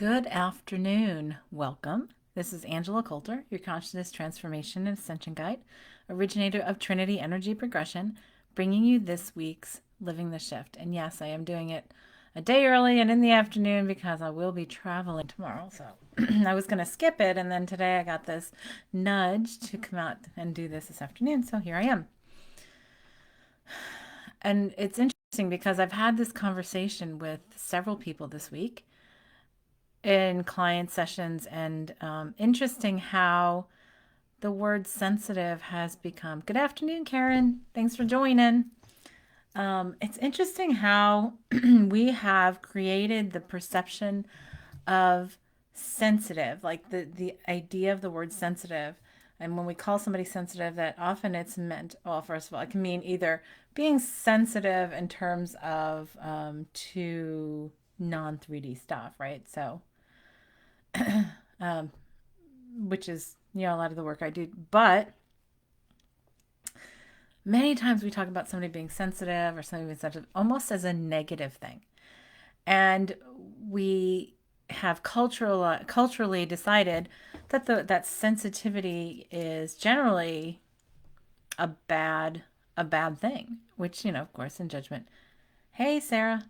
Good afternoon. Welcome. This is Angela Coulter, your consciousness transformation and ascension guide, originator of Trinity Energy Progression, bringing you this week's Living the Shift. And yes, I am doing it a day early and in the afternoon because I will be traveling tomorrow. So I was going to skip it. And then today I got this nudge to come out and do this afternoon. So here I am. And it's interesting because I've had this conversation with several people this week in client sessions, and interesting how the word sensitive has become. Good afternoon, Karen. Thanks for joining. It's interesting how we have created the perception of sensitive, like the idea of the word sensitive. And when we call somebody sensitive, that often it's meant, well, first of all, it can mean either being sensitive in terms of to non 3D stuff, right? So which is, a lot of the work I do. But many times we talk about somebody being sensitive or somebody being sensitive almost as a negative thing. And we have culturally decided that that sensitivity is generally a bad thing, which, of course, in judgment. Hey, Sarah.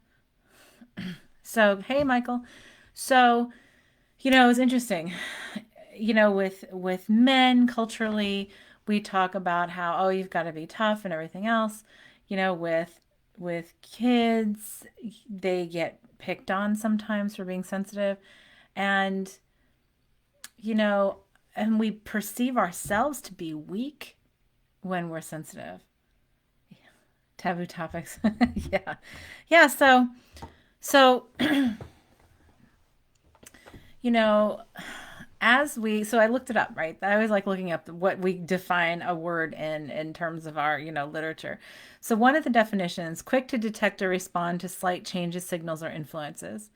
So, hey, Michael. So, it's interesting. With men culturally, we talk about how, oh, you've got to be tough and everything else. With kids, they get picked on sometimes for being sensitive, and and we perceive ourselves to be weak when we're sensitive. Taboo topics. Yeah. Yeah, so so I looked it up, right? I always like looking up what we define a word in terms of our, literature. So one of the definitions, quick to detect or respond to slight changes, signals, or influences,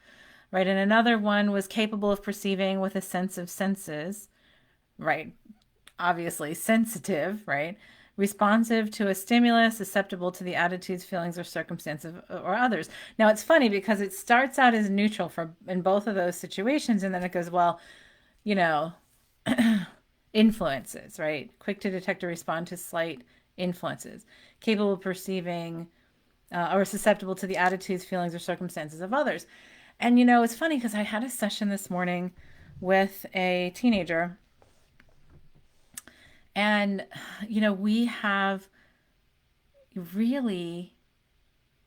right? And another one was capable of perceiving with a sense of senses, right? Obviously sensitive, right? Responsive to a stimulus, susceptible to the attitudes, feelings, or circumstances or others. Now it's funny because it starts out as neutral in both of those situations, and then it goes, well, influences, right? Quick to detect or respond to slight influences, capable of perceiving or susceptible to the attitudes, feelings, or circumstances of others. And, it's funny because I had a session this morning with a teenager, and, we have really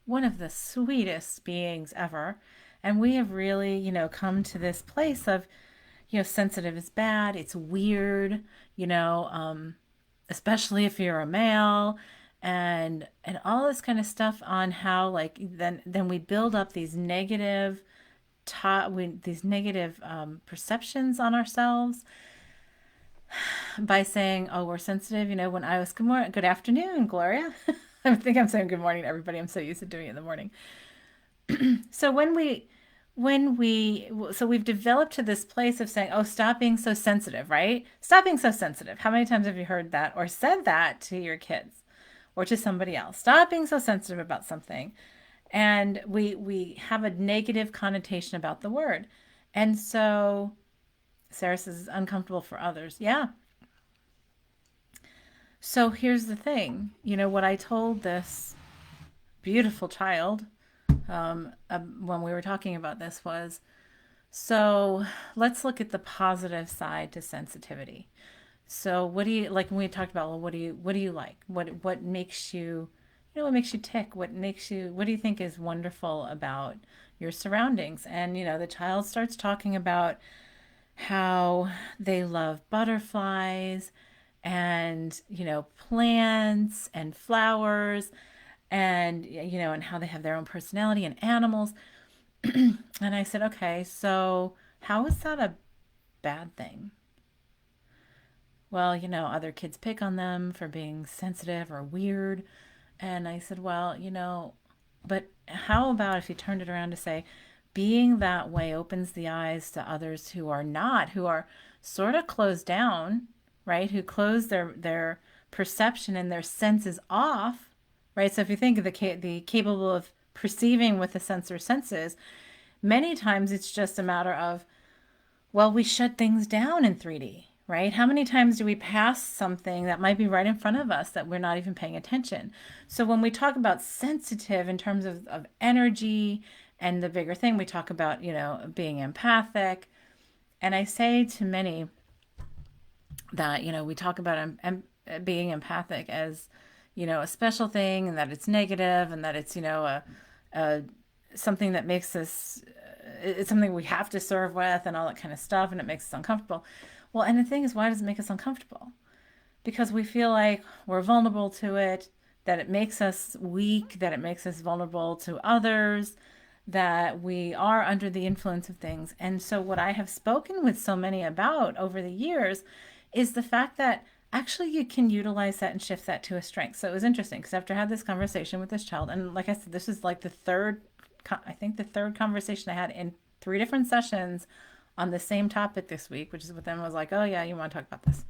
one of the sweetest beings ever. And we have really, come to this place of, sensitive is bad. It's weird, especially if you're a male, and all this kind of stuff on how, like, then we build up these negative perceptions on ourselves by saying, oh, we're sensitive. When I was, good afternoon, Gloria. I think I'm saying good morning to everybody. I'm so used to doing it in the morning. So so we've developed to this place of saying, oh, stop being so sensitive, right? Stop being so sensitive. How many times have you heard that or said that to your kids or to somebody else? Stop being so sensitive about something. And we have a negative connotation about the word. And so Sarah says it's uncomfortable for others. Yeah. So here's the thing. What I told this beautiful child when we were talking about this was, so let's look at the positive side to sensitivity. So what do you like when we talked about, well, what do you like? What makes you, what makes you tick? What do you think is wonderful about your surroundings? And, the child starts talking about how they love butterflies and, plants and flowers and, and how they have their own personality and animals. And I said, okay, so how is that a bad thing? Well, other kids pick on them for being sensitive or weird. And I said, well, but how about if you turned it around to say, being that way opens the eyes to others who are not, who are sort of closed down, right? Who close their perception and their senses off, right? So if you think of the capable of perceiving with the senses, many times it's just a matter of Well, we shut things down in 3D, right? How many times do we pass something that might be right in front of us that we're not even paying attention? So when we talk about sensitive in terms of energy and the bigger thing, we talk about, being empathic. And I say to many that, we talk about being empathic as, a special thing, and that it's negative, and that it's, a something that makes us, it's something we have to serve with and all that kind of stuff, and it makes us uncomfortable. Well, and the thing is, why does it make us uncomfortable? Because we feel like we're vulnerable to it, that it makes us weak, that it makes us vulnerable to others, that we are under the influence of things. And so, what I have spoken with so many about over the years is the fact that actually you can utilize that and shift that to a strength. So, it was interesting because after I had this conversation with this child, and like I said, this is like I think the third conversation I had in 3 different sessions on the same topic this week, which is what then was like, oh, yeah, you want to talk about this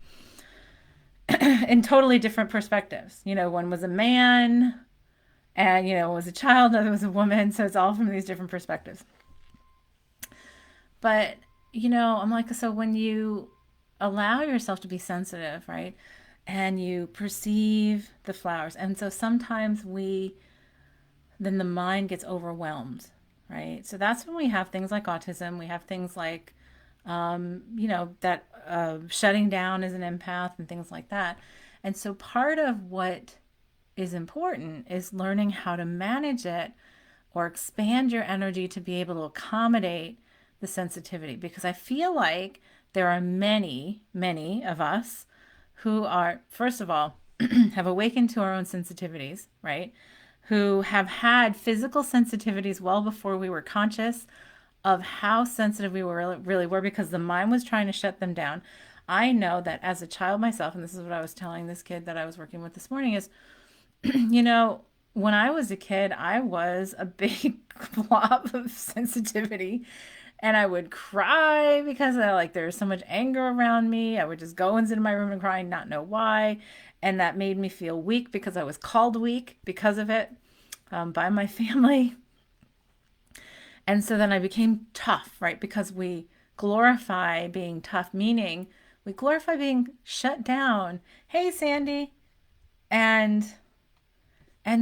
in totally different perspectives. One was a man, and was a child, another was a woman, so it's all from these different perspectives. But I'm like, so when you allow yourself to be sensitive, right, and you perceive the flowers, and so sometimes then the mind gets overwhelmed, right? So that's when we have things like autism, we have things like that shutting down as an empath and things like that. And so part of what is important is learning how to manage it or expand your energy to be able to accommodate the sensitivity. Because I feel like there are many, many of us who are, first of all, have awakened to our own sensitivities, right? Who have had physical sensitivities well before we were conscious of how sensitive we really were, because the mind was trying to shut them down. I know that as a child myself, and this is what I was telling this kid that I was working with this morning, is, when I was a kid, I was a big blob of sensitivity, and I would cry because there was so much anger around me. I would just go into my room and cry and not know why. And that made me feel weak because I was called weak because of it, by my family. And so then I became tough, right? Because we glorify being tough, meaning we glorify being shut down. Hey, Sandy. And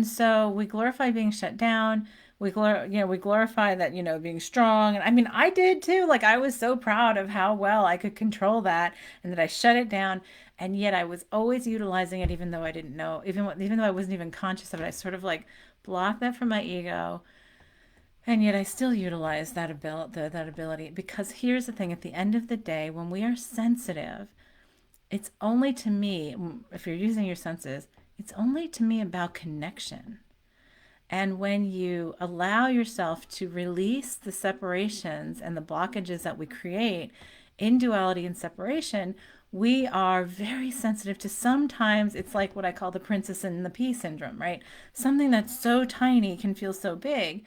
so we glorify being shut down. We glorify that, being strong. And I mean, I did too. Like, I was so proud of how well I could control that and that I shut it down. And yet I was always utilizing it, even though I didn't know, even though I wasn't even conscious of it. I sort of like blocked that from my ego. And yet I still utilize that ability, because here's the thing: at the end of the day, when we are sensitive, it's only to me, if you're using your senses, it's only to me about connection. And when you allow yourself to release the separations and the blockages that we create in duality and separation, we are very sensitive to, sometimes it's like what I call the princess and the pea syndrome, right? Something that's so tiny can feel so big.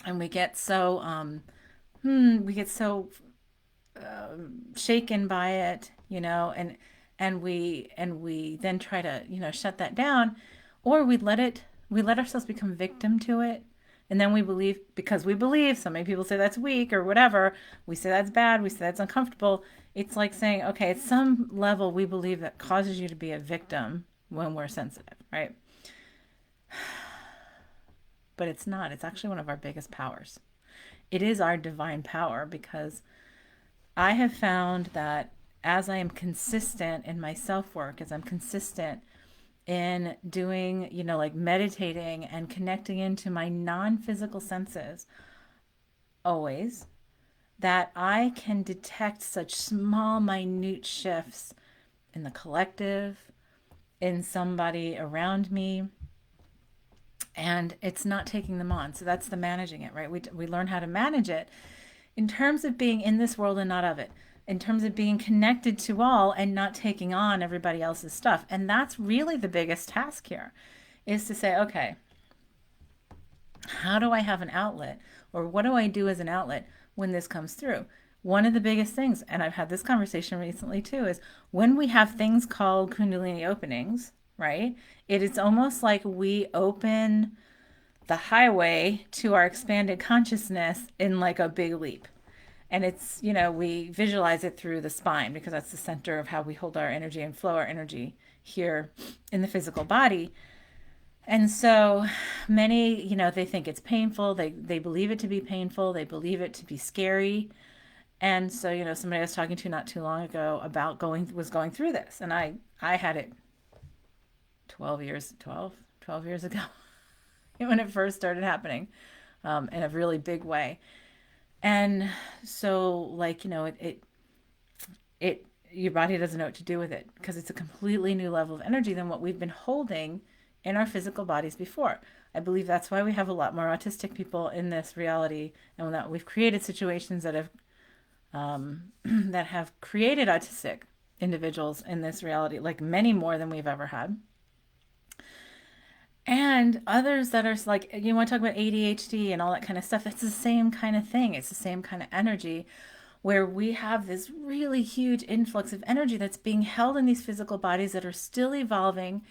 And we get so shaken by it, and we then try to, shut that down, or we let ourselves become victim to it. And then we believe, because we believe, so many people say that's weak or whatever, we say that's bad, we say that's uncomfortable. It's like saying, okay, at some level we believe that causes you to be a victim when we're sensitive, right? But it's not. It's actually one of our biggest powers. It is our divine power, because I have found that as I am consistent in my self work, as I'm consistent in doing, like meditating and connecting into my non physical senses, always, that I can detect such small, minute shifts in the collective, in somebody around me, and it's not taking them on. So that's the managing it, right? We learn how to manage it in terms of being in this world and not of it, in terms of being connected to all and not taking on everybody else's stuff. And that's really the biggest task here, is to say, okay, how do I have an outlet, or what do I do as an outlet when this comes through? One of the biggest things, and I've had this conversation recently too, is when we have things called Kundalini openings, right? It is almost like we open the highway to our expanded consciousness in like a big leap. And it's, we visualize it through the spine because that's the center of how we hold our energy and flow our energy here in the physical body. And so many, they think it's painful. They believe it to be painful. They believe it to be scary. And so, somebody I was talking to not too long ago about was going through this. And I had it 12 years ago when it first started happening, in a really big way. And so, like, your body doesn't know what to do with it because it's a completely new level of energy than what we've been holding in our physical bodies before. I believe that's why we have a lot more autistic people in this reality, and that we've created situations that have that have created autistic individuals in this reality, like many more than we've ever had. And others that are like, you want to talk about ADHD and all that kind of stuff. It's the same kind of thing. It's the same kind of energy where we have this really huge influx of energy that's being held in these physical bodies that are still evolving.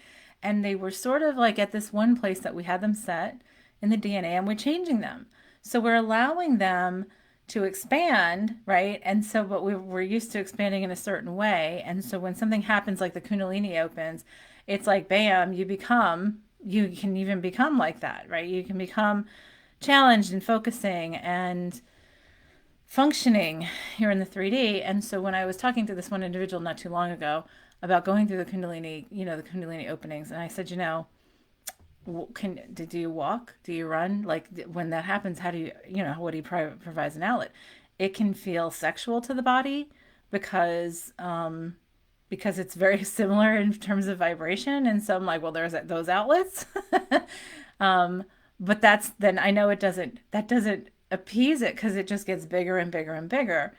And they were sort of like at this one place that we had them set in the DNA, and we're changing them. So we're allowing them to expand, right? And so, but we're used to expanding in a certain way. And so when something happens, like the Kundalini opens, it's like, bam, you can even become like that, right? You can become challenged and focusing and functioning here in the 3D. And so when I was talking to this one individual not too long ago about going through the Kundalini, the Kundalini openings, and I said, do you walk? Do you run? Like when that happens, how do you, what do you provide an outlet? It can feel sexual to the body because it's very similar in terms of vibration. And so I'm like, well, there's those outlets. But then I know that doesn't appease it because it just gets bigger and bigger and bigger.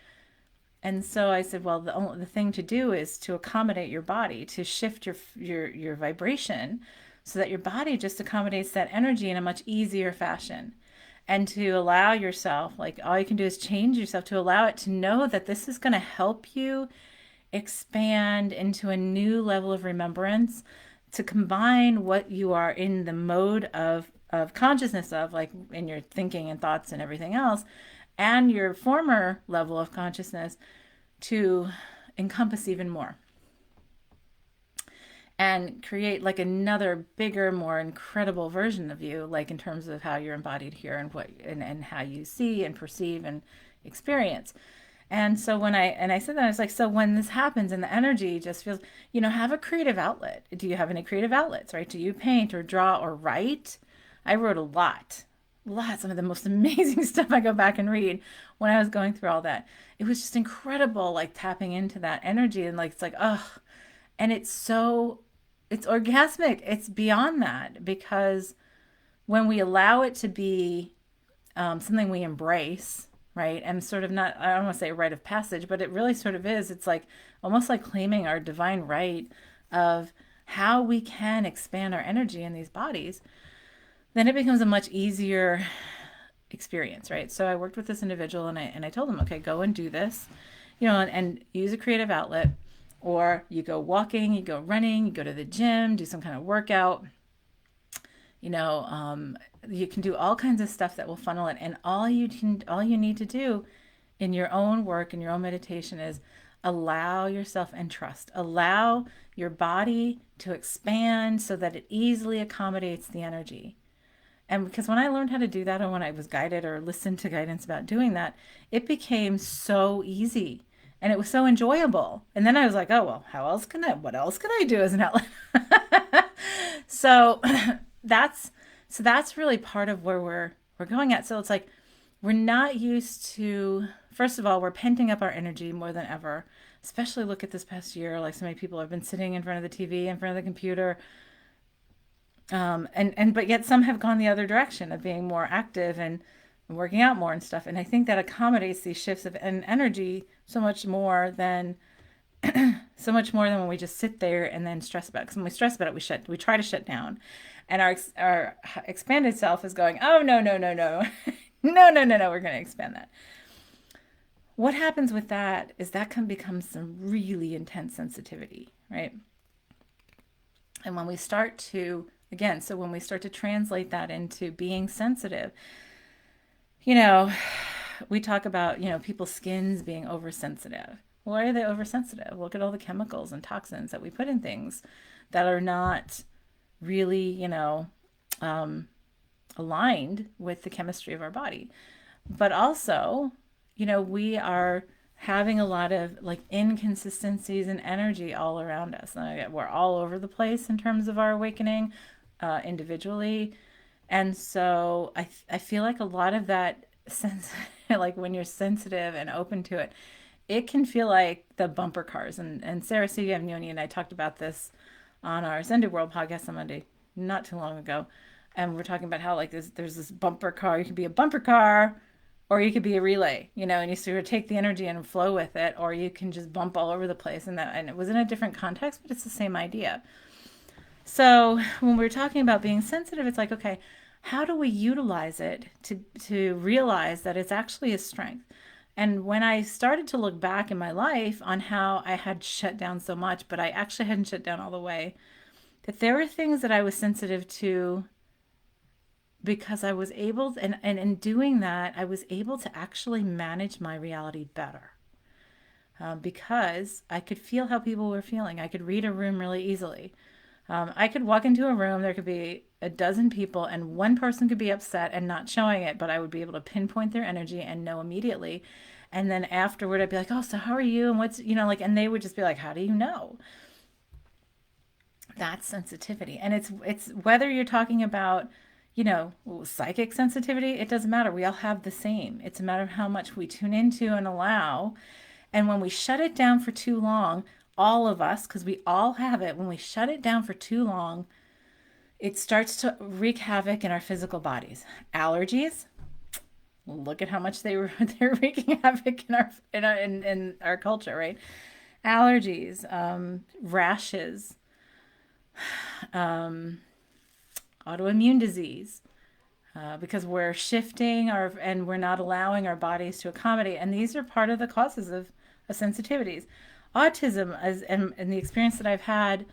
And so I said, well, the thing to do is to accommodate your body, to shift your vibration so that your body just accommodates that energy in a much easier fashion. And to allow yourself, like all you can do is change yourself to allow it to know that this is going to help you expand into a new level of remembrance, to combine what you are in the mode of consciousness of, like in your thinking and thoughts and everything else, and your former level of consciousness to encompass even more and create like another bigger, more incredible version of you, like in terms of how you're embodied here and and how you see and perceive and experience. And so when I said that, I was like, so when this happens and the energy just feels, have a creative outlet. Do you have any creative outlets, right? Do you paint or draw or write? I wrote a lot, some of the most amazing stuff. I go back and read when I was going through all that. It was just incredible, like tapping into that energy, and like, it's like, oh, and it's orgasmic. It's beyond that, because when we allow it to be something we embrace, right? And sort of not, I don't want to say a rite of passage, but it really sort of is. It's like almost like claiming our divine right of how we can expand our energy in these bodies. Then it becomes a much easier experience, right? So I worked with this individual, and I told him, okay, go and do this, and use a creative outlet, or you go walking, you go running, you go to the gym, do some kind of workout, you can do all kinds of stuff that will funnel it. And all you need to do in your own work and your own meditation is allow yourself and trust. Allow your body to expand so that it easily accommodates the energy. And because when I learned how to do that, or when I was guided or listened to guidance about doing that, it became so easy and it was so enjoyable. And then I was like, oh, well, what else can I do as an outlet? So that's really part of where we're going at. So it's like, we're not used to, first of all, we're penting up our energy more than ever, especially look at this past year. Like, so many people have been sitting in front of the TV, in front of the computer. But yet some have gone the other direction of being more active and working out more and stuff. And I think that accommodates these shifts of energy so much more than when we just sit there and then stress about it. Because when we stress about it, we try to shut down, and our expanded self is going, oh, no, no, no, no, no, no, no, no, we're going to expand that. What happens with that is that can become some really intense sensitivity, right? And when we start to Again, so when we start to translate that into being sensitive, you know, we talk about, people's skins being oversensitive. Why are they oversensitive? Look at all the chemicals and toxins that we put in things that are not really, aligned with the chemistry of our body. But also, we are having a lot of like inconsistencies in energy all around us. And we're all over the place in terms of our awakening individually. And so I feel like a lot of that sense, like when you're sensitive and open to it, it can feel like the bumper cars. And Sarah Siviavnioni and I talked about this on our Ascended World podcast on Monday, not too long ago. And we're talking about how like there's this bumper car. You can be a bumper car, or you could be a relay, and you sort of take the energy and flow with it, or you can just bump all over the place. And it was in a different context, but it's the same idea. So when we're talking about being sensitive, it's like, okay, how do we utilize it to realize that it's actually a strength? And when I started to look back in my life on how I had shut down so much, but I actually hadn't shut down all the way, that there were things that I was sensitive to because I was able, and in doing that, I was able to actually manage my reality better. Because I could feel how people were feeling. I could read a room really easily. I could walk into a room, there could be a dozen people, and one person could be upset and not showing it, but I would be able to pinpoint their energy and know immediately. And then afterward, I'd be like, oh, so how are you? And what's, and they would just be like, how do you know? That's sensitivity. And it's whether you're talking about, psychic sensitivity, it doesn't matter. We all have the same. It's a matter of how much we tune into and allow. And when we shut it down for too long, all of us, because we all have it, when we shut it down for too long, it starts to wreak havoc in our physical bodies. Allergies, look at how much they're wreaking havoc in our culture, right? Allergies, rashes, autoimmune disease, because we're shifting and we're not allowing our bodies to accommodate. And these are part of the causes of sensitivities. Autism, and the experience that I've had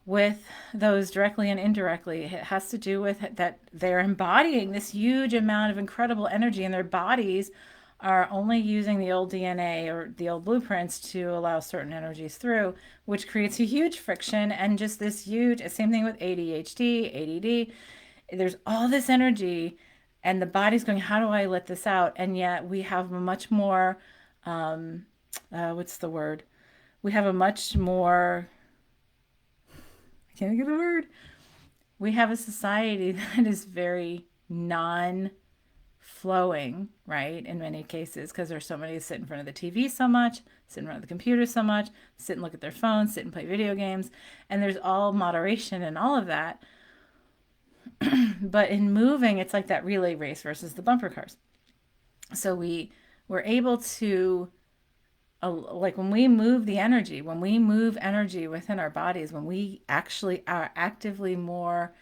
with those directly and indirectly, it has to do with that they're embodying this huge amount of incredible energy, and their bodies are only using the old DNA or the old blueprints to allow certain energies through, which creates a huge friction and just this huge, same thing with ADHD, ADD. There's all this energy, and the body's going, how do I let this out? And yet we have a much more, what's the word? We have a much more, I can't think of the word. We have a society that is very non flowing, right? In many cases, because there's so many who sit in front of the TV so much, sit in front of the computer so much, sit and look at their phones, sit and play video games, and there's all moderation and all of that. But in moving, it's like that relay race versus the bumper cars. So we're able to, like when we move the energy, when we move energy within our bodies, when we actually are actively more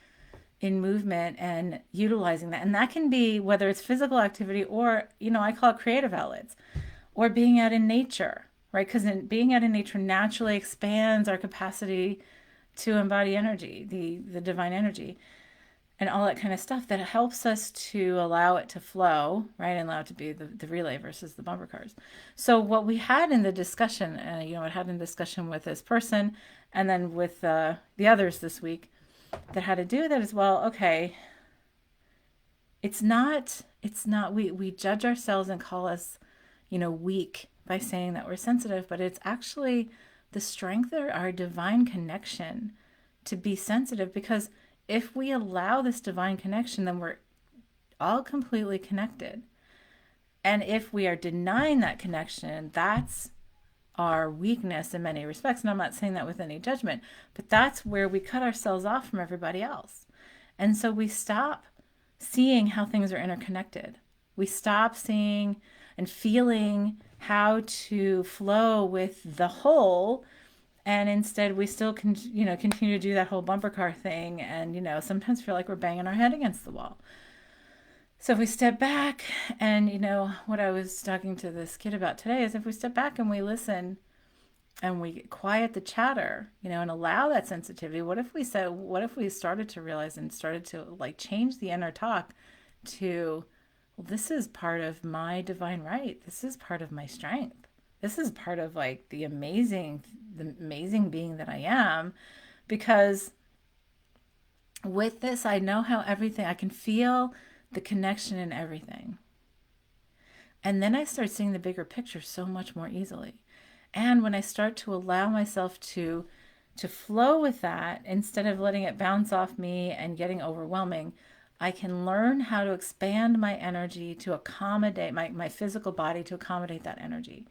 in movement and utilizing that. And that can be whether it's physical activity or, I call it creative outlets, or being out in nature, right? Because being out in nature naturally expands our capacity to embody energy, the divine energy, and all that kind of stuff that helps us to allow it to flow, right? And allow it to be the relay versus the bumper cars. So what we had in the discussion, I had in discussion with this person and then with the others this week that had to do with it as well. Okay, it's not, we judge ourselves and call us, weak by saying that we're sensitive, but it's actually the strength of our divine connection to be sensitive, because if we allow this divine connection, then we're all completely connected. And if we are denying that connection, that's our weakness in many respects. And I'm not saying that with any judgment, but that's where we cut ourselves off from everybody else. And so we stop seeing how things are interconnected. We stop seeing and feeling how to flow with the whole, and instead we still continue to do that whole bumper car thing, and sometimes feel like we're banging our head against the wall. So if we step back, and what I was talking to this kid about today is, if we step back and we listen, and we quiet the chatter, and allow that sensitivity. What if we started to realize and started to like change the inner talk to, well, this is part of my divine right. This is part of my strength. This is part of like the amazing being that I am. Because with this, I know how everything, I can feel the connection in everything. And then I start seeing the bigger picture so much more easily. And when I start to allow myself to flow with that instead of letting it bounce off me and getting overwhelming, I can learn how to expand my energy to accommodate my physical body to accommodate that energy.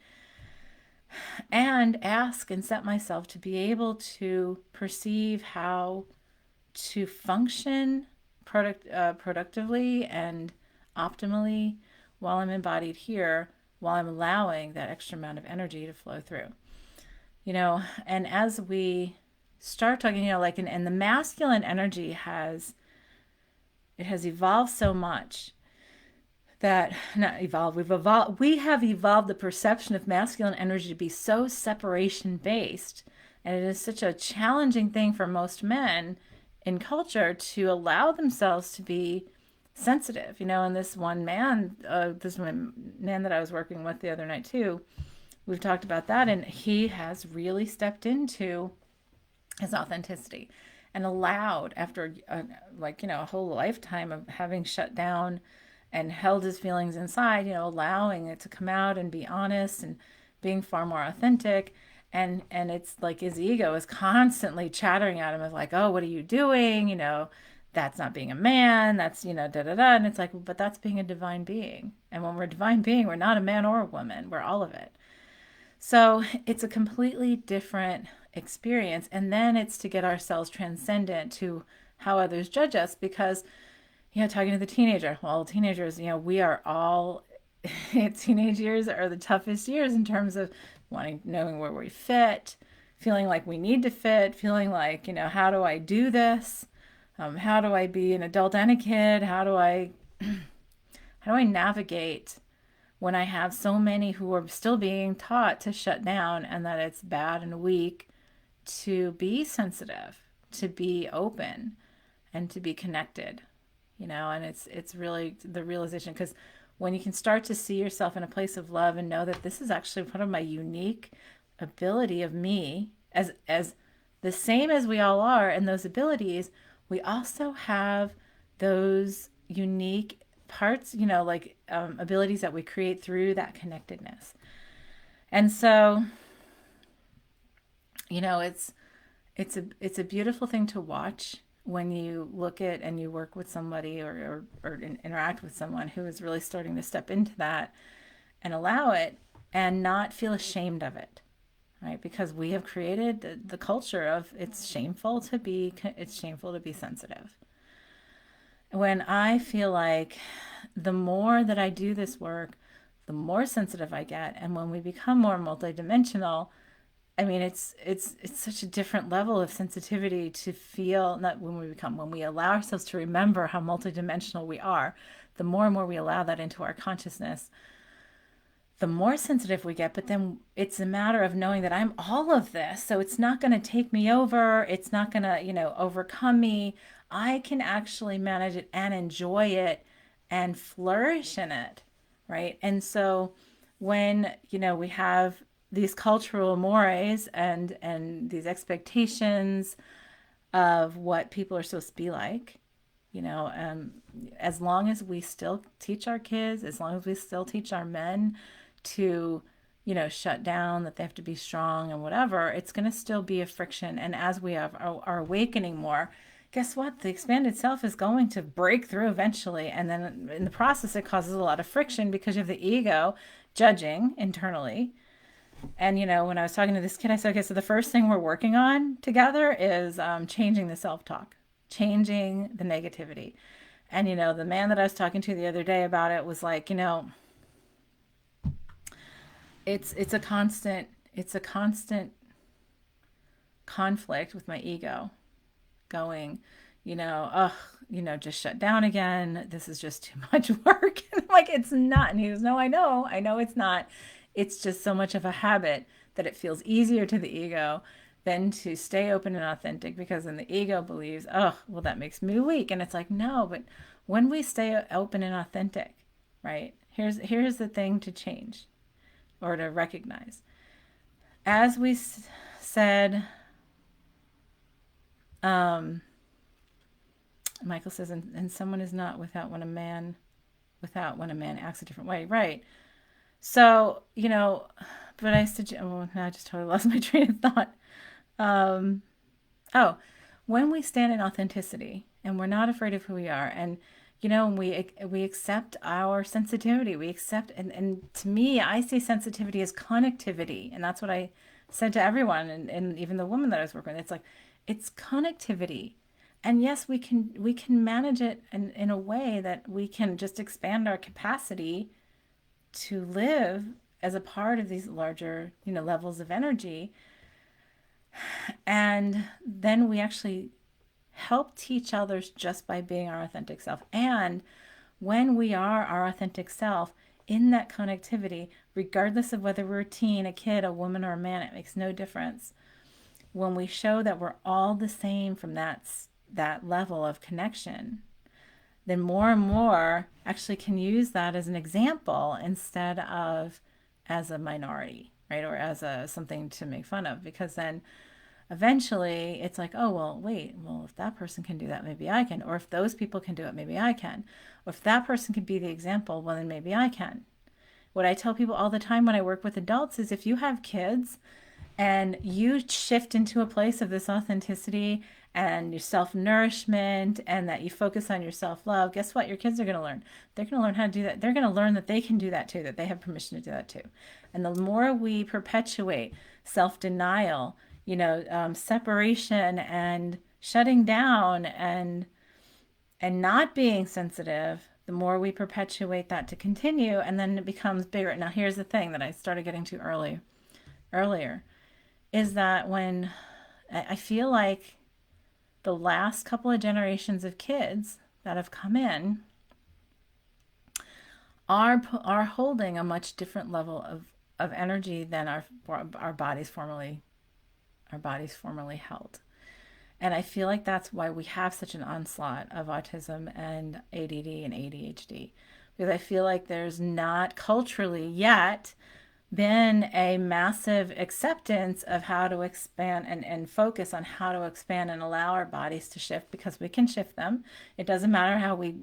And ask and set myself to be able to perceive how to function productively and optimally while I'm embodied here, while I'm allowing that extra amount of energy to flow through. And as we start talking, like, and the masculine energy has evolved so much that, not evolved, we have evolved the perception of masculine energy to be so separation based. And it is such a challenging thing for most men in culture to allow themselves to be sensitive, and this one man that I was working with the other night too, we've talked about that, and he has really stepped into his authenticity and allowed, after a whole lifetime of having shut down and held his feelings inside, allowing it to come out and be honest and being far more authentic. And it's like his ego is constantly chattering at him of like, oh, what are you doing? That's not being a man. That's, da da da. And it's like, but that's being a divine being. And when we're a divine being, we're not a man or a woman. We're all of it. So it's a completely different experience. And then it's to get ourselves transcendent to how others judge us, because, talking to the teenager, well, teenagers, we are all, teenage years are the toughest years in terms of knowing where we fit, feeling like we need to fit, feeling like, how do I do this? How do I be an adult and a kid? How do I navigate when I have so many who are still being taught to shut down and that it's bad and weak to be sensitive, to be open, and to be connected, and it's really the realization, because when you can start to see yourself in a place of love and know that this is actually part of my unique ability of me, as the same as we all are, and those abilities, we also have those unique parts, abilities that we create through that connectedness. And so, it's a beautiful thing to watch when you look at and you work with somebody or interact with someone who is really starting to step into that and allow it and not feel ashamed of it, right? Because we have created the culture of it's shameful to be sensitive. When I feel like the more that I do this work, the more sensitive I get, and when we become more multidimensional, I mean, it's such a different level of sensitivity to feel, not when we allow ourselves to remember how multidimensional we are, the more and more we allow that into our consciousness, the more sensitive we get. But then it's a matter of knowing that I'm all of this. So it's not going to take me over. It's not going to, overcome me. I can actually manage it and enjoy it and flourish in it. Right. And so when, we have these cultural mores and these expectations of what people are supposed to be like, as long as we still teach our kids, as long as we still teach our men to, shut down, that they have to be strong and whatever, it's going to still be a friction. And as we are awakening more, guess what? The expanded self is going to break through eventually. And then in the process, it causes a lot of friction because you have the ego judging internally. And, when I was talking to this kid, I said, okay, so the first thing we're working on together is changing the self-talk, changing the negativity. And, the man that I was talking to the other day about it was like, it's a constant conflict with my ego going, just shut down again. This is just too much work. And I'm like, it's not. And he goes, no, I know it's not. It's just so much of a habit that it feels easier to the ego than to stay open and authentic, because then the ego believes, oh, well, that makes me weak. And it's like, no, but when we stay open and authentic, right? Here's the thing to change or to recognize. As we said, Michael says, and someone is not without when a man acts a different way, right? So, but I suggest, well, now I just totally lost my train of thought. Um, oh, when we stand in authenticity and we're not afraid of who we are, and we accept our sensitivity, we accept, and to me, I see sensitivity as connectivity, and that's what I said to everyone, and even the woman that I was working with. It's like, it's connectivity. And yes, we can manage it in a way that we can just expand our capacity to live as a part of these larger, levels of energy. And then we actually help teach others just by being our authentic self. And when we are our authentic self in that connectivity, regardless of whether we're a teen, a kid, a woman, or a man, it makes no difference. When we show that we're all the same from that level of connection, then more and more actually can use that as an example instead of as a minority, right? Or as something to make fun of, because then eventually it's like, oh, well, wait, well, if that person can do that, maybe I can. Or if those people can do it, maybe I can. Or if that person can be the example, well, then maybe I can. What I tell people all the time when I work with adults is, if you have kids and you shift into a place of this authenticity and your self-nourishment, and that you focus on your self-love, guess what? Your kids are going to learn. They're going to learn how to do that. They're going to learn that they can do that too, that they have permission to do that too. And the more we perpetuate self-denial, separation and shutting down and not being sensitive, the more we perpetuate that to continue, and then it becomes bigger. Now, here's the thing that I started getting to earlier, is that when I feel like the last couple of generations of kids that have come in are holding a much different level of energy than our bodies formerly held. And I feel like that's why we have such an onslaught of autism and ADD and ADHD, because I feel like there's not culturally yet been a massive acceptance of how to expand and focus on how to expand and allow our bodies to shift, because we can shift them. It doesn't matter how we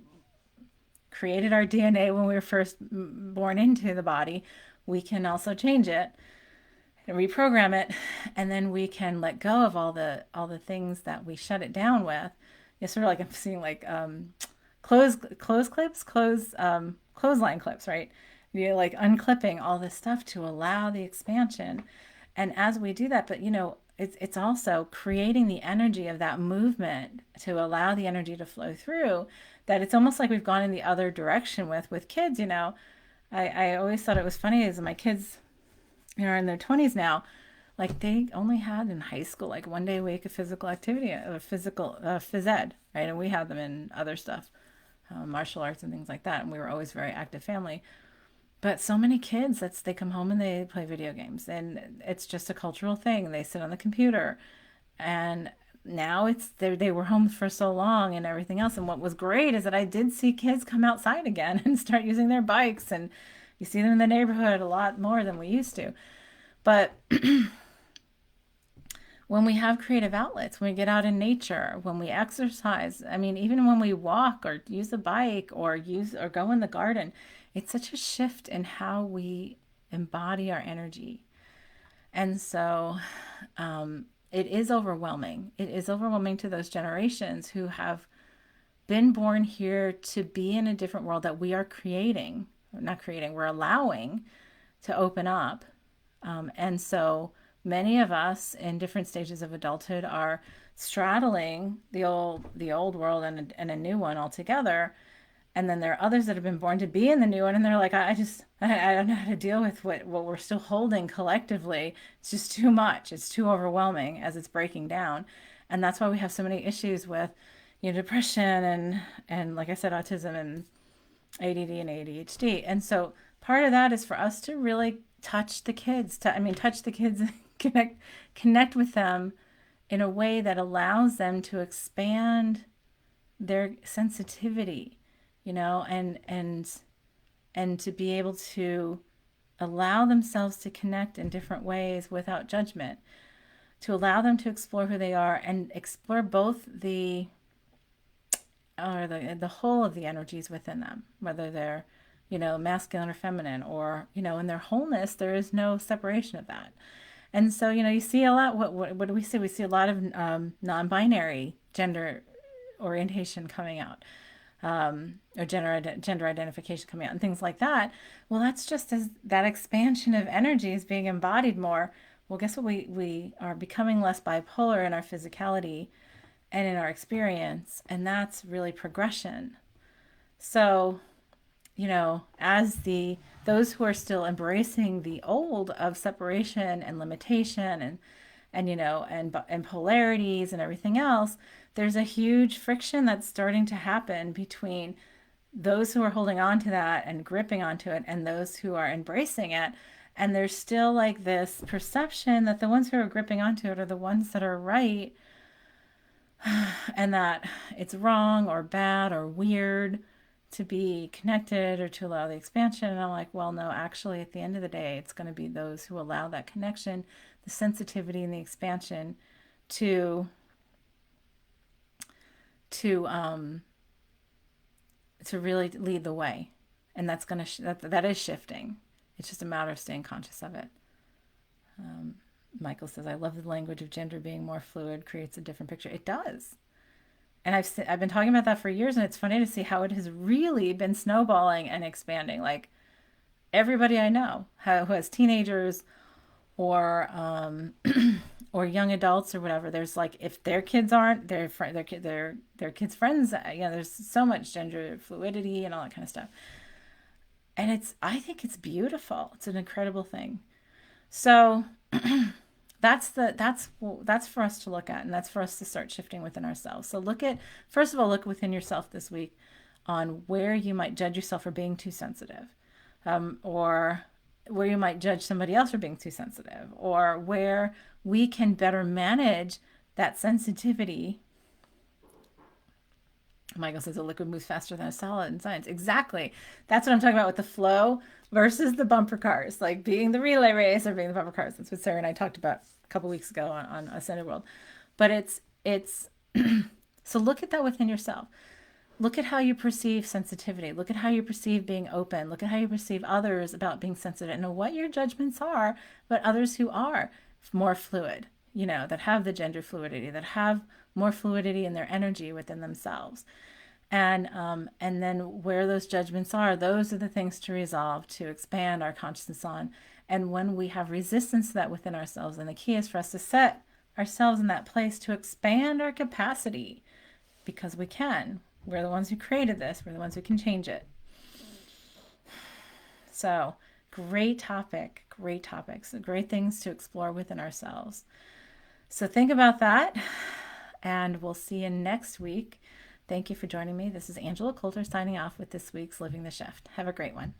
created our DNA when we were first born into the body. We can also change it and reprogram it, and then we can let go of all the things that we shut it down with. It's sort of like, I'm seeing like clothesline clips, right? Like unclipping all this stuff to allow the expansion. And as we do that, but it's also creating the energy of that movement to allow the energy to flow through, that it's almost like we've gone in the other direction with kids. I always thought it was funny, as my kids are in their 20s now, like they only had in high school like one day a week of physical activity, or phys ed, right? And we had them in other stuff, martial arts and things like that, and we were always a very active family. But so many kids, they come home and they play video games, and it's just a cultural thing. They sit on the computer, and now they were home for so long and everything else. And what was great is that I did see kids come outside again and start using their bikes, and you see them in the neighborhood a lot more than we used to. But when we have creative outlets, when we get out in nature, when we exercise, I mean, even when we walk or use a bike or go in the garden, it's such a shift in how we embody our energy. And so it is overwhelming. It is overwhelming to those generations who have been born here to be in a different world that we are creating, not creating, we're allowing to open up. And so many of us in different stages of adulthood are straddling the old world and a new one altogether. And then there are others that have been born to be in the new one, and they're like, I don't know how to deal with what we're still holding collectively. It's just too much. It's too overwhelming as it's breaking down. And that's why we have so many issues with, depression and like I said, autism and ADD and ADHD. And so part of that is for us to really touch the kids. Touch the kids and connect with them in a way that allows them to expand their sensitivity, and to be able to allow themselves to connect in different ways without judgment, to allow them to explore who they are and explore both the whole of the energies within them, whether they're, masculine or feminine, or, in their wholeness, there is no separation of that. And so, you see a lot, what do we see? We see a lot of non-binary gender orientation coming out, or gender identification coming out and things like that. Well, that's just as that expansion of energy is being embodied more. Well, guess what? We are becoming less bipolar in our physicality and in our experience, and that's really progression. So, as those who are still embracing the old of separation and limitation and polarities and everything else, there's a huge friction that's starting to happen between those who are holding on to that and gripping onto it and those who are embracing it. And there's still like this perception that the ones who are gripping onto it are the ones that are right, and that it's wrong or bad or weird to be connected or to allow the expansion. And I'm like, well, no, actually, at the end of the day, it's going to be those who allow that connection, the sensitivity, and the expansion to really lead the way. And that's going to that is shifting. It's just a matter of staying conscious of it. Michael says, I love the language of gender being more fluid creates a different picture. It does. And I've been talking about that for years, and it's funny to see how it has really been snowballing and expanding. Like everybody I know who has teenagers or or young adults or whatever, there's like, if their kids aren't their kids' friends, there's so much gender fluidity and all that kind of stuff. And I think it's beautiful. It's an incredible thing. So that's for us to look at, and that's for us to start shifting within ourselves. So first of all, look within yourself this week on where you might judge yourself for being too sensitive, or where you might judge somebody else for being too sensitive, or where we can better manage that sensitivity. Michael says a liquid moves faster than a solid in science. Exactly. That's what I'm talking about with the flow versus the bumper cars, like being the relay race or being the bumper cars. That's what Sarah and I talked about a couple weeks ago on Ascended World. But it's so look at that within yourself. Look at how you perceive sensitivity. Look at how you perceive being open. Look at how you perceive others about being sensitive, and know what your judgments are, but others who are more fluid, that have the gender fluidity, that have more fluidity in their energy within themselves. And then where those judgments are, those are the things to resolve, to expand our consciousness on. And when we have resistance to that within ourselves, and the key is for us to set ourselves in that place to expand our capacity, because we can. We're the ones who created this. We're the ones who can change it. So great topic, great topics, great things to explore within ourselves. So think about that, and we'll see you next week. Thank you for joining me. This is Angela Coulter signing off with this week's Living the Shift. Have a great one.